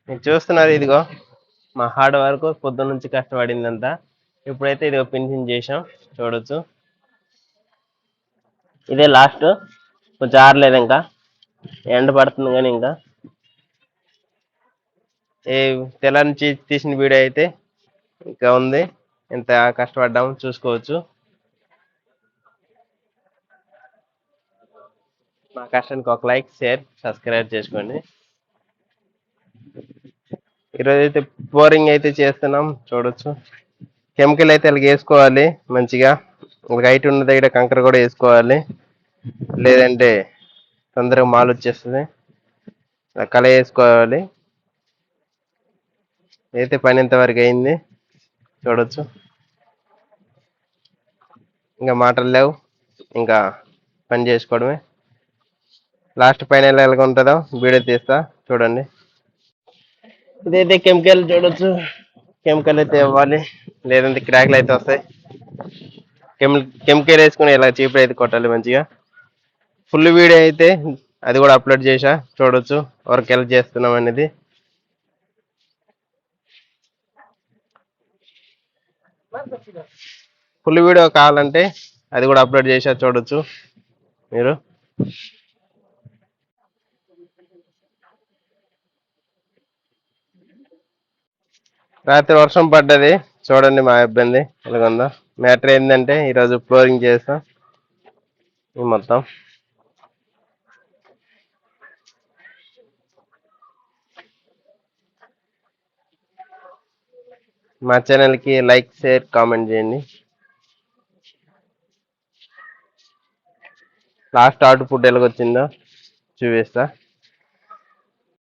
మీరు చూస్తున్నారు ఇదిగో మా హార్డ్ వర్క్ పొద్దున్న నుంచి కష్టపడిందంతా. ఇప్పుడైతే ఇదిగో ఫినిషింగ్ చేసాం చూడొచ్చు. ఇదే లాస్ట్, కొంచెం ఆరలేదు ఇంకా, ఎండ పడుతుంది కానీ ఇంకా. ఏ తెల్ల నుంచి తీసిన వీడియో అయితే ఇంకా ఉంది, ఎంత కష్టపడ్డాము చూసుకోవచ్చు. మా కష్టానికి ఒక లైక్, షేర్, సబ్స్క్రైబ్ చేసుకోండి. ఈరోజు అయితే ఫ్లోరింగ్ అయితే చేస్తున్నాం చూడొచ్చు. కెమికల్ అయితే అలాగ వేసుకోవాలి మంచిగా. హైట్ ఉన్న దగ్గర కంకర కూడా వేసుకోవాలి, లేదంటే తొందరగా మాల్ వచ్చేస్తుంది. కల వేసుకోవాలి. అయితే పని ఇంతవరకు అయింది చూడొచ్చు. ఇంకా మాటలు లేవు, ఇంకా పని చేసుకోవడమే. లాస్ట్ పైన ఎలాగ ఉంటుందో వీడియో తీస్తా చూడండి. ఇదైతే కెమికల్ చూడొచ్చు. కెమికల్ అయితే ఇవ్వాలి, లేదంటే క్రాక్లు అయితే వస్తాయి. కెమికల్ వేసుకుని ఇలా చీపురు అయితే కొట్టాలి మంచిగా. ఫుల్ వీడియో అయితే అది కూడా అప్లోడ్ చేసా చూడొచ్చు, వర్క్ ఎలా చేస్తున్నాం అనేది. ఫుల్ వీడియో కావాలంటే అది కూడా అప్లోడ్ చేసా చూడొచ్చు మీరు. రాత్రి వర్షం పడ్డది చూడండి, మా ఇబ్బంది ఎలాగుందో. మ్యాటర్ ఏంటంటే ఈరోజు ఫ్లోరింగ్ చేస్తాం ఈ మొత్తం. మా ఛానల్కి లైక్, షేర్, కామెంట్ చేయండి. లాస్ట్ అవుట్పుట్ ఎలాగొచ్చిందో చూపిస్తా.